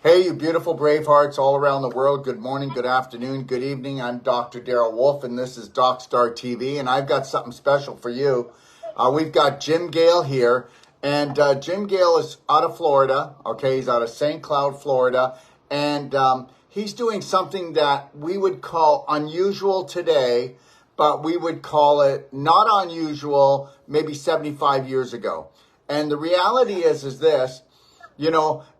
Hey, you beautiful brave hearts all around the world. Good morning, good afternoon, good evening. I'm Dr. Daryl Wolf, and this is DocStar TV, and I've got something special for you. We've got Jim Gale here, and Jim Gale is out of Florida. Okay, he's out of St. Cloud, Florida, and he's doing something that we would call unusual today, but we would call it not unusual maybe 75 years ago. And the reality is this.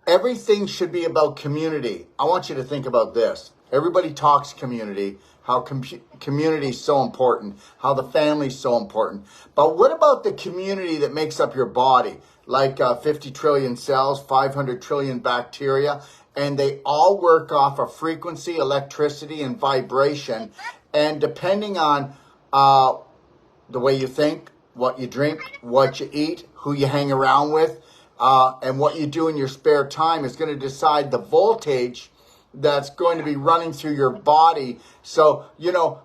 Everything should be about community. I want you to think about this. Everybody talks community, how community is so important, how the family is so important. But what about the community that makes up your body? Like 50 trillion cells, 500 trillion bacteria, and they all work off of frequency, electricity, and vibration. And depending on the way you think, what you drink, what you eat, who you hang around with, and what you do in your spare time is going to decide the voltage that's going to be running through your body. So,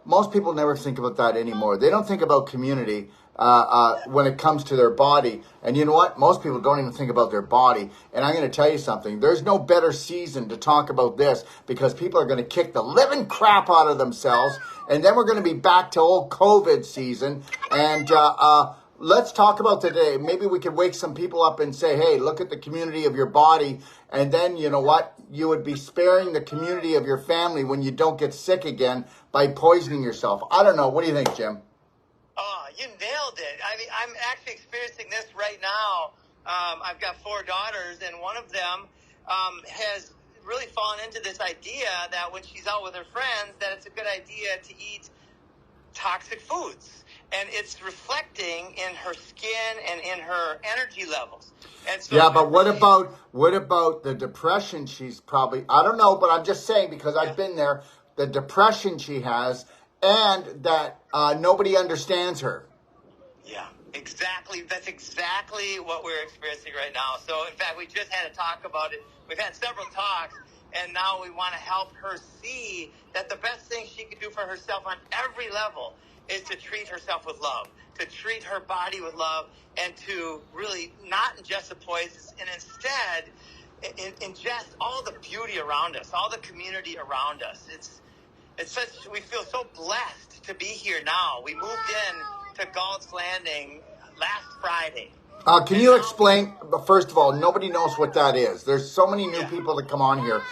most people never think about that anymore. They don't think about community when it comes to their body. And you know what? Most people don't even think about their body. And I'm going to tell you something. There's no better season to talk about this because people are going to kick the living crap out of themselves. And then we're going to be back to old COVID season. And let's talk about today. Maybe we could wake some people up and say, hey, look at the community of your body. And then, you know what? You would be sparing the community of your family when you don't get sick again by poisoning yourself. I don't know. What do you think, Jim? Oh, you nailed it. I mean, I'm actually experiencing this right now. I've got 4 daughters, and one of them has really fallen into this idea that when she's out with her friends, that it's a good idea to eat toxic foods. And it's reflecting in her skin and in her energy levels. And so yeah, but what about the depression she's probably, I don't know, but I'm just saying because I've been there, the depression she has, and that nobody understands her. Yeah, exactly. That's exactly what we're experiencing right now. So, in fact, we just had a talk about it. We've had several talks, and now we want to help her see that the best thing she can do for herself on every level is to treat herself with love, to treat her body with love, and to really not ingest the poisons, and instead ingest all the beauty around us, all the community around us. It's such, we feel so blessed to be here now. We moved in to Galt's Landing last Friday. Can you explain, first of all, nobody knows what that is. There's so many new people that come on here,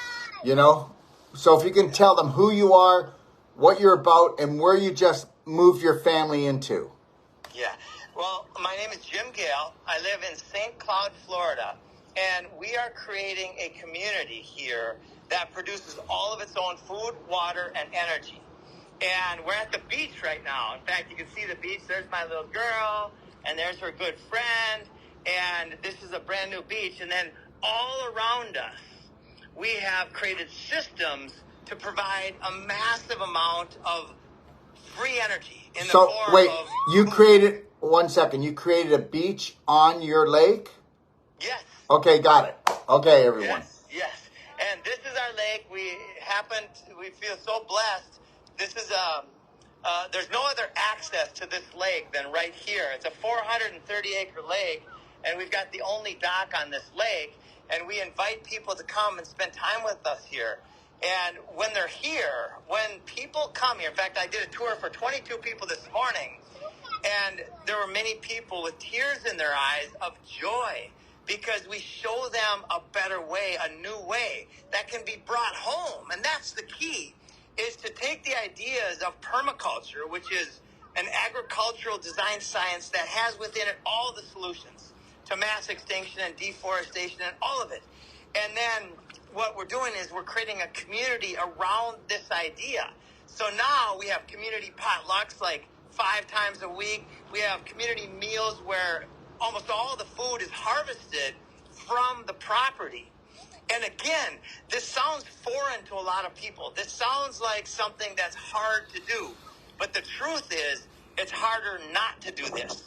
So if you can tell them who you are, what you're about, and where you just moved your family into. Yeah. Well, my name is Jim Gale. I live in St. Cloud, Florida, and we are creating a community here that produces all of its own food, water, and energy. And we're at the beach right now. In fact, you can see the beach. There's my little girl, and there's her good friend, and this is a brand new beach. And then all around us, we have created systems to provide a massive amount of free energy in the form of you created, one second, you created a beach on your lake? Yes. Okay, got it. Okay, everyone. Yes. And this is our lake. We feel so blessed. This is there's no other access to this lake than right here. It's a 430-acre lake, and we've got the only dock on this lake, and we invite people to come and spend time with us here. And when they're here, when people come here, in fact, I did a tour for 22 people this morning, and there were many people with tears in their eyes of joy because we show them a better way, a new way that can be brought home. And that's the key, is to take the ideas of permaculture, which is an agricultural design science that has within it all the solutions to mass extinction and deforestation and all of it. And then what we're doing is we're creating a community around this idea. So now we have community potlucks like 5 times a week. We have community meals where almost all the food is harvested from the property. And again, this sounds foreign to a lot of people. This sounds like something that's hard to do. But the truth is, it's harder not to do this.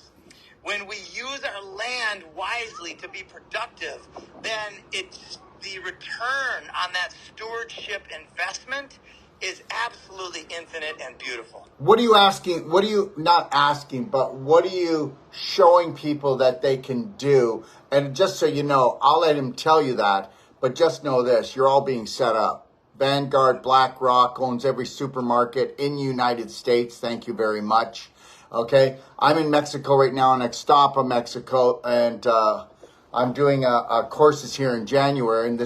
When we use our land wisely to be productive, then it's the return on that stewardship investment is absolutely infinite and beautiful. What are you asking? What are you not asking, but what are you showing people that they can do? And just so you know, I'll let him tell you that. but just know this, you're all being set up. Vanguard, BlackRock owns every supermarket in the United States. Thank you very much. Okay, I'm in Mexico right now, in Ixtapa, Mexico, and I'm doing courses here in January, and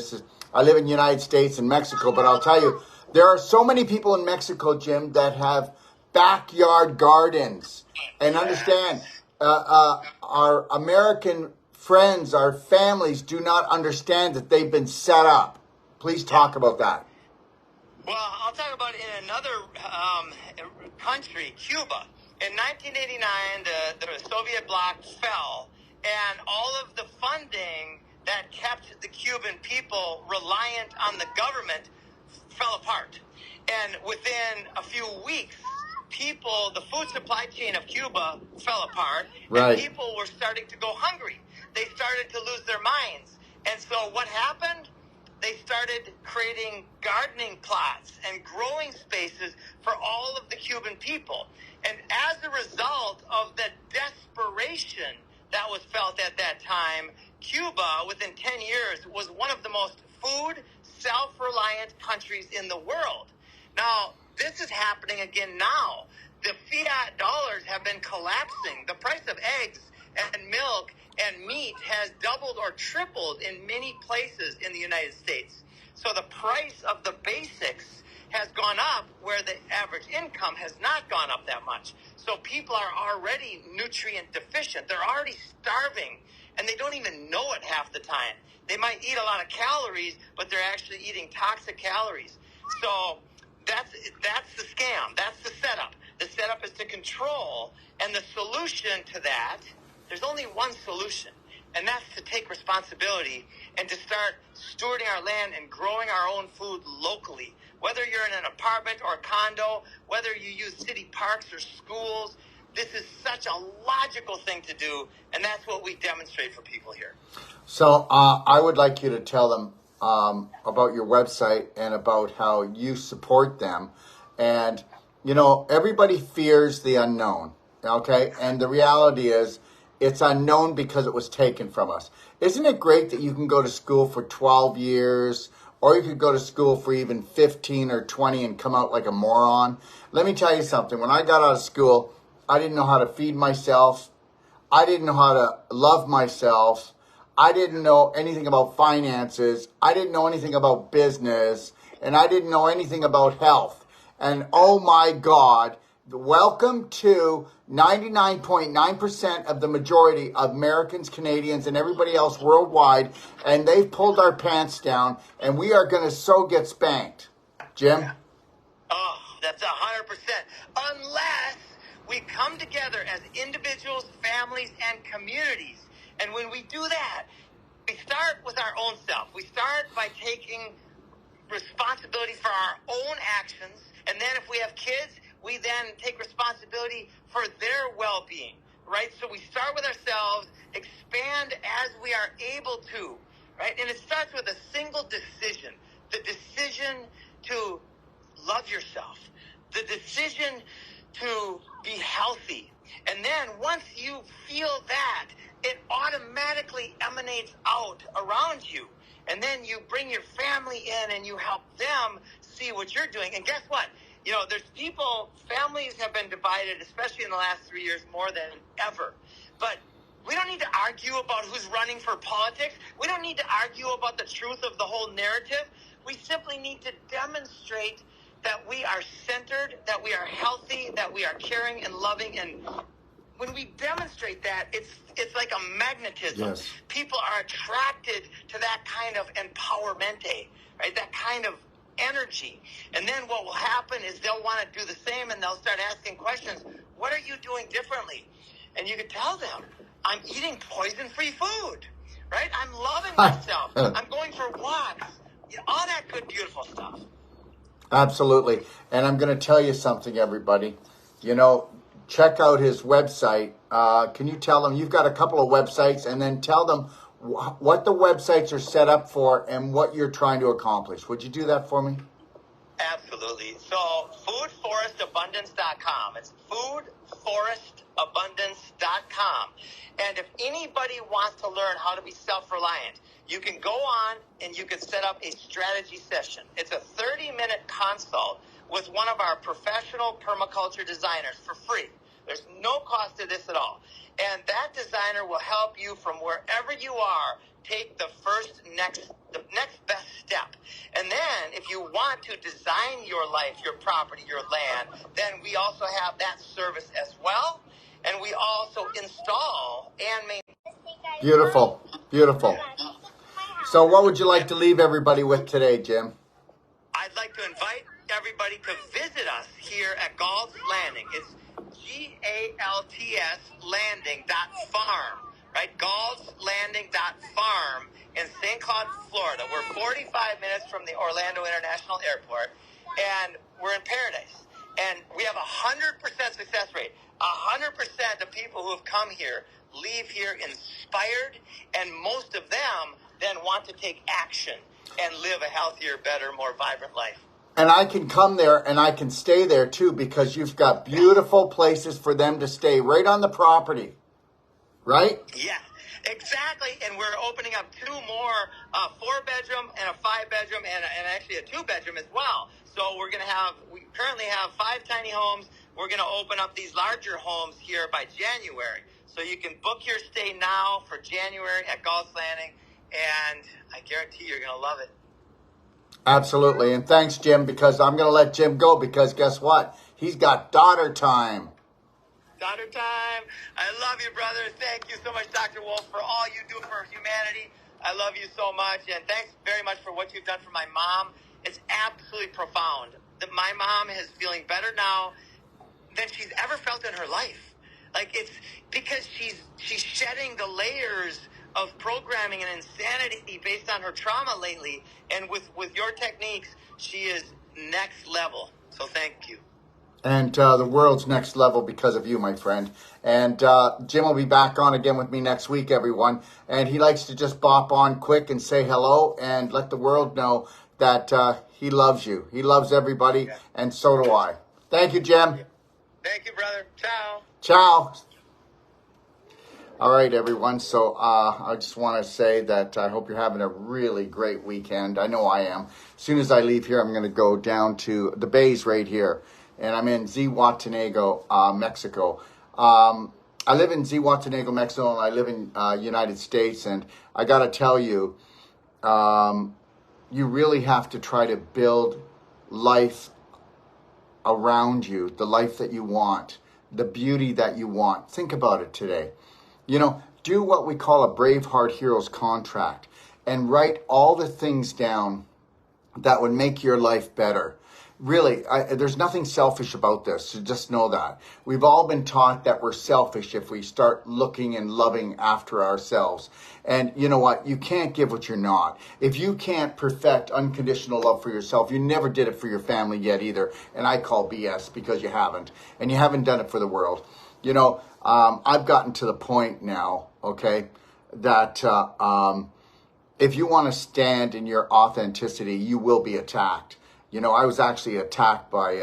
I live in the United States and Mexico, but I'll tell you, there are so many people in Mexico, Jim, that have backyard gardens. And understand, our American friends, our families do not understand that they've been set up. Please talk about that. Well, I'll talk about it in another country, Cuba. In 1989, the Soviet bloc fell, and all of the funding that kept the Cuban people reliant on the government fell apart. And within a few weeks, the food supply chain of Cuba fell apart, right. And people were starting to go hungry. They started to lose their minds. And so what happened? They started creating gardening plots and growing spaces for all of the Cuban people. And as a result of the desperation that was felt at that time, Cuba, within 10 years, was one of the most food self-reliant countries in the world. Now, this is happening again now. The fiat dollars have been collapsing. The price of eggs and milk and meat has doubled or tripled in many places in the United States. So the price of the basics has gone up where the average income has not gone up that much. So people are already nutrient deficient. They're already starving, and they don't even know it half the time. They might eat a lot of calories, but they're actually eating toxic calories. So that's the scam. That's the setup. The setup is to control, and the solution to that, there's only one solution, and that's to take responsibility and to start stewarding our land and growing our own food locally. Whether you're in an apartment or a condo, whether you use city parks or schools, this is such a logical thing to do, and that's what we demonstrate for people here. So I would like you to tell them about your website and about how you support them. And, you know, everybody fears the unknown, okay? And the reality is it's unknown because it was taken from us. Isn't it great that you can go to school for 12 years, or you could go to school for even 15 or 20 and come out like a moron? Let me tell you something. When I got out of school, I didn't know how to feed myself. I didn't know how to love myself. I didn't know anything about finances. I didn't know anything about business. And I didn't know anything about health. And oh my God, welcome to 99.9% of the majority of Americans, Canadians, and everybody else worldwide. And they've pulled our pants down, and we are going to so get spanked. Jim? Oh, that's 100%. Unless we come together as individuals, families, and communities. And when we do that, we start with our own self. We start by taking responsibility for our own actions. And then if we have kids, we then take responsibility for their well-being, right? So we start with ourselves, expand as we are able to, right? And it starts with a single decision, the decision to love yourself, the decision to be healthy. And then once you feel that, it automatically emanates out around you. And then you bring your family in and you help them see what you're doing. And guess what? You know, there's families have been divided, especially in the last 3 years, more than ever. But we don't need to argue about who's running for politics. We don't need to argue about the truth of the whole narrative. We simply need to demonstrate that we are centered, that we are healthy, that we are caring and loving. And when we demonstrate that, it's like a magnetism. Yes. People are attracted to that kind of empowerment, right? That kind of energy. And then what will happen is they'll want to do the same, and they'll start asking questions. What are you doing differently? And you can tell them, I'm eating poison-free food, right? I'm loving myself. I'm going for walks. You know, all that good, beautiful stuff. Absolutely. And I'm going to tell you something, everybody. You know, check out his website. Can you tell them, you've got a couple of websites, and then tell them what the websites are set up for and what you're trying to accomplish. Would you do that for me? Absolutely. So foodforestabundance.com. It's foodforestabundance.com. And if anybody wants to learn how to be self-reliant, You can go on and you can set up a strategy session. It's a 30-minute consult with one of our professional permaculture designers for free. There's no cost to this at all. And that designer will help you from wherever you are take the next best step. And then if you want to design your life, your property, your land, then we also have that service as well. And we also install and maintain. Beautiful, beautiful. So what would you like to leave everybody with today, Jim? I'd like to invite everybody to visit us here at Galt's Landing. It's GALTS landing.farm, right? Galt's landing.farm in St. Cloud, Florida. We're 45 minutes from the Orlando International Airport, and we're in paradise. And we have 100% success rate. 100% of people who have come here leave here inspired, and most of them then want to take action and live a healthier, better, more vibrant life. And I can come there and I can stay there too, because you've got beautiful places for them to stay right on the property, right? Yeah, exactly. And we're opening up 2 more, 4-bedroom and a 5-bedroom and actually a 2-bedroom as well. So we currently have 5 tiny homes. We're going to open up these larger homes here by January. So you can book your stay now for January at Galt's Landing, and I guarantee you're going to love it. Absolutely. And thanks, Jim, because I'm going to let Jim go because guess what? He's got daughter time. Daughter time. I love you, brother. Thank you so much, Dr. Wolf, for all you do for humanity. I love you so much. And thanks very much for what you've done for my mom. It's absolutely profound. My mom is feeling better now than she's ever felt in her life. Like, it's because she's shedding the layers of programming and insanity based on her trauma lately. And with your techniques, she is next level. So thank you. And the world's next level because of you, my friend. And Jim will be back on again with me next week, everyone. And he likes to just bop on quick and say hello and let the world know that he loves you. He loves everybody, and so do I. Thank you, Jim. Thank you, brother. Ciao. Ciao. All right, everyone. So I just want to say that I hope you're having a really great weekend. I know I am. As soon as I leave here, I'm going to go down to the bays right here. And I'm in Zihuatanejo, Mexico. I live in Zihuatanejo, Mexico, and I live in United States. And I got to tell you, you really have to try to build life around you, the life that you want, the beauty that you want. Think about it today. You know, do what we call a Braveheart Heroes contract and write all the things down that would make your life better. Really, there's nothing selfish about this, so just know that. We've all been taught that we're selfish if we start looking and loving after ourselves. And you know what? You can't give what you're not. If you can't perfect unconditional love for yourself, you never did it for your family yet either. And I call BS because you haven't. And you haven't done it for the world. You know, I've gotten to the point now, okay, that if you want to stand in your authenticity, you will be attacked. You know, I was actually attacked by,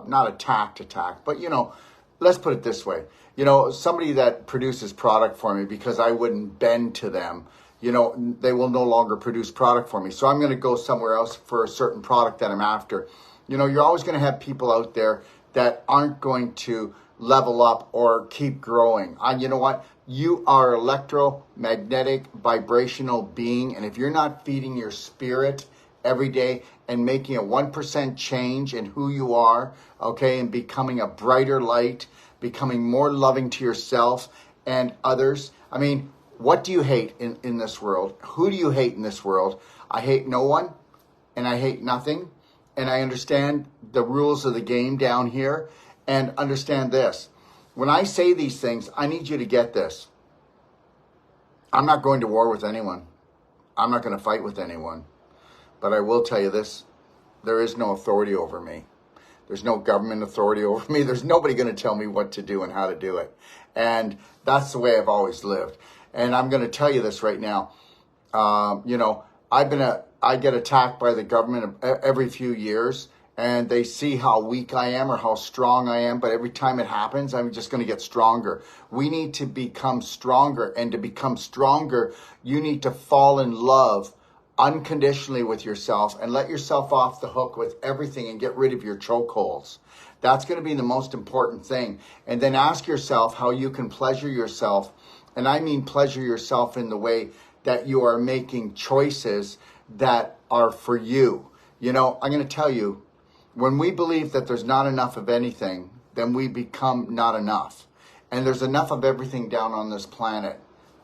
not attacked, but, you know, let's put it this way. You know, somebody that produces product for me because I wouldn't bend to them, you know, they will no longer produce product for me. So I'm going to go somewhere else for a certain product that I'm after. You know, you're always going to have people out there that aren't going to level up or keep growing. You know what? You are electromagnetic, vibrational being. And if you're not feeding your spirit every day and making a 1% change in who you are, okay, and becoming a brighter light, becoming more loving to yourself and others. I mean, what do you hate in this world? Who do you hate in this world? I hate no one, and I hate nothing, and I understand the rules of the game down here, and understand this. When I say these things, I need you to get this. I'm not going to war with anyone. I'm not going to fight with anyone. But I will tell you this, there is no authority over me. There's no government authority over me. There's nobody going to tell me what to do and how to do it. And that's the way I've always lived. And I'm going to tell you this right now. You know, I get attacked by the government every few years. and they see how weak I am or how strong I am, but every time it happens, I'm just going to get stronger. We need to become stronger, and to become stronger, you need to fall in love unconditionally with yourself and let yourself off the hook with everything and get rid of your chokeholds. That's going to be the most important thing. And then ask yourself how you can pleasure yourself. And I mean pleasure yourself in the way that you are making choices that are for you. You know, I'm going to tell you, when we believe that there's not enough of anything, then we become not enough. And there's enough of everything down on this planet.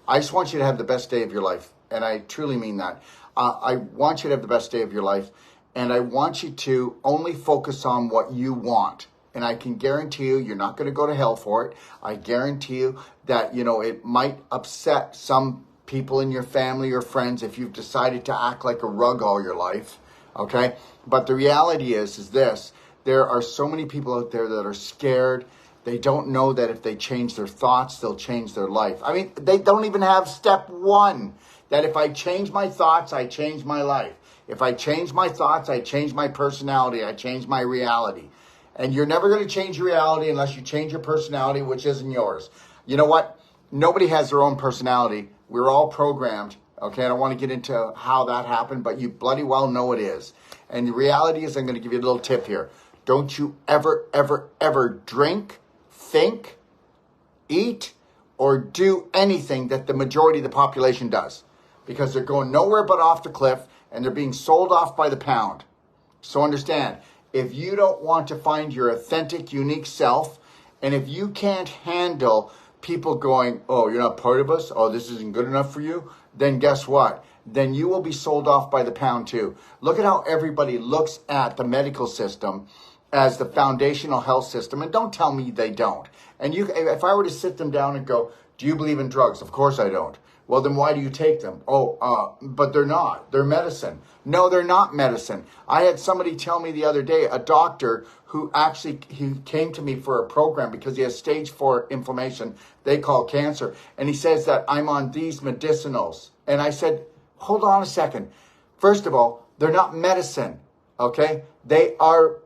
I just want you to have the best day of your life. And I truly mean that. I want you to have the best day of your life. And I want you to only focus on what you want. And I can guarantee you, you're not going to go to hell for it. I guarantee you that, you know, it might upset some people in your family or friends if you've decided to act like a rug all your life. Okay? But the reality is this. There are so many people out there that are scared. They don't know that if they change their thoughts, they'll change their life. I mean, they don't even have step one. That if I change my thoughts, I change my life. If I change my thoughts, I change my personality. I change my reality. And you're never going to change your reality unless you change your personality, which isn't yours. You know what? Nobody has their own personality. We're all programmed. Okay, I don't want to get into how that happened, but you bloody well know it is. And the reality is, I'm going to give you a little tip here. Don't you ever, ever, ever drink, think, eat, or do anything that the majority of the population does. Because they're going nowhere but off the cliff, and they're being sold off by the pound. So understand, if you don't want to find your authentic, unique self, and if you can't handle people going, oh, you're not part of us? Oh, this isn't good enough for you? Then guess what? Then you will be sold off by the pound too. Look at how everybody looks at the medical system as the foundational health system. And don't tell me they don't. And if I were to sit them down and go, do you believe in drugs? Of course I don't. Well, then why do you take them? But they're not. They're medicine. No, they're not medicine. I had somebody tell me the other day, a doctor who actually, he came to me for a program because he has stage 4 inflammation they call cancer. And he says that I'm on these medicinals. And I said, hold on a second. First of all, they're not medicine, okay? They are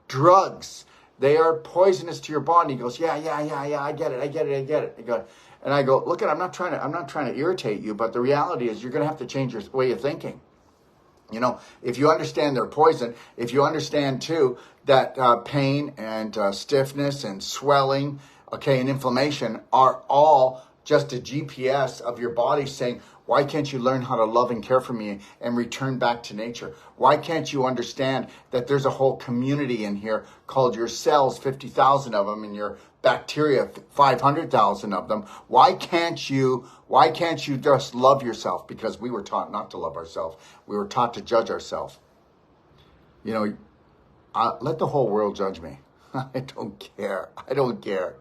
drugs. They are poisonous to your body. He goes, yeah, I get it. And I go, look, I'm not trying to irritate you, but the reality is you're going to have to change your way of thinking. You know, if you understand their poison, if you understand too that pain and stiffness and swelling, okay, and inflammation are all just a GPS of your body saying, why can't you learn how to love and care for me and return back to nature? Why can't you understand that there's a whole community in here called your cells, 50,000 of them, and your bacteria, 500,000 of them? Why can't you just love yourself? Because we were taught not to love ourselves. We were taught to judge ourselves. You know, let the whole world judge me. I don't care.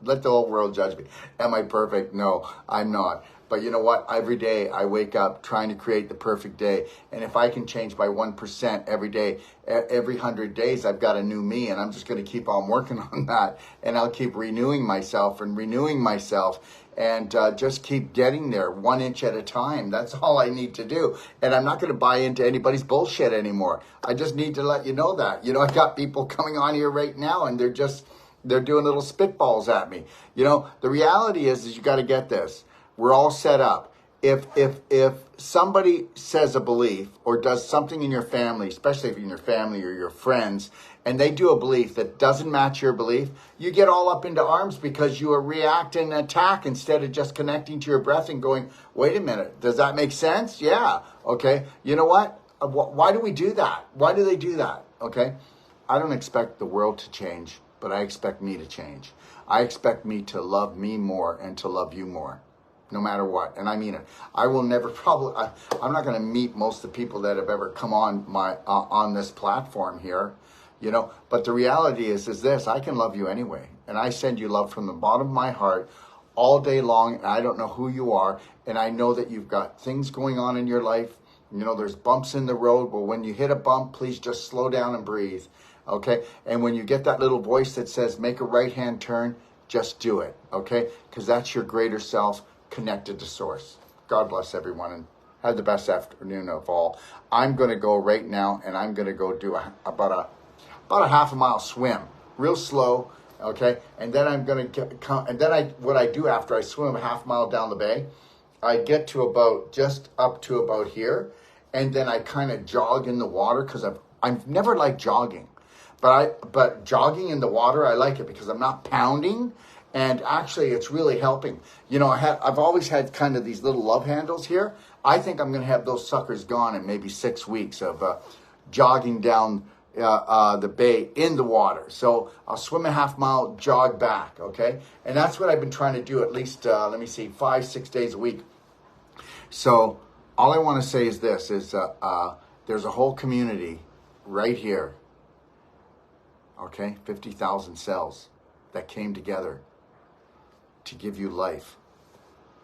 Let the whole world judge me. Am I perfect? No, I'm not. But you know what? Every day I wake up trying to create the perfect day. And if I can change by 1% every day, every 100 days, I've got a new me. And I'm just going to keep on working on that. And I'll keep renewing myself and just keep getting there 1 inch at a time. That's all I need to do. And I'm not going to buy into anybody's bullshit anymore. I just need to let you know that. You know, I got people coming on here right now and they're doing little spitballs at me. You know, the reality is you got to get this. We're all set up. If somebody says a belief or does something in your family, especially if you're in your family or your friends, and they do a belief that doesn't match your belief, you get all up into arms because you react and attack instead of just connecting to your breath and going, wait a minute, does that make sense? Yeah. Okay. You know what? Why do we do that? Why do they do that? Okay. I don't expect the world to change, but I expect me to change. I expect me to love me more and to love you more. No matter what, and I mean it. I will never I'm not going to meet most of the people that have ever come on on this platform here, you know. But the reality is this: I can love you anyway, and I send you love from the bottom of my heart all day long. And I don't know who you are, and I know that you've got things going on in your life. You know, there's bumps in the road. Well, when you hit a bump, please just slow down and breathe, okay? And when you get that little voice that says make a right-hand turn, just do it, okay? Because that's your greater self connected to source. God bless everyone and have the best afternoon of all. I'm going to go right now and I'm going to go do about about a half a mile swim, real slow. Okay, and then I'm gonna what I do after I swim a half mile down the bay, I get to just up to about here, and then I kind of jog in the water because I've never liked jogging, but jogging in the water I like it because I'm not pounding, and actually it's really helping. You know, I've always had kind of these little love handles here. I think I'm gonna have those suckers gone in maybe 6 weeks of jogging down the bay in the water. So I'll swim a half mile, jog back, okay? And that's what I've been trying to do at least, 5-6 days a week. So all I want to say is this, there's a whole community right here, okay? 50,000 cells that came together to give you life,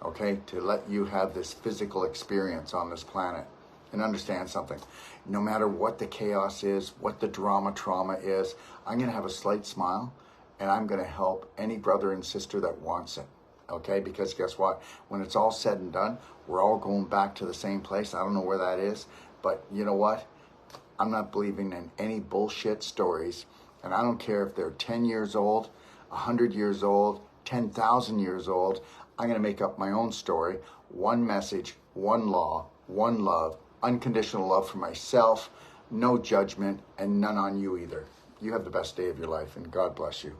okay? To let you have this physical experience on this planet. And understand something, no matter what the chaos is, what the trauma is, I'm going to have a slight smile and I'm going to help any brother and sister that wants it, okay? Because guess what? When it's all said and done, we're all going back to the same place. I don't know where that is, but you know what? I'm not believing in any bullshit stories, and I don't care if they're 10 years old, 100 years old, 10,000 years old. I'm going to make up my own story. One message, one law, one love, unconditional love for myself, no judgment, and none on you either. You have the best day of your life, and God bless you.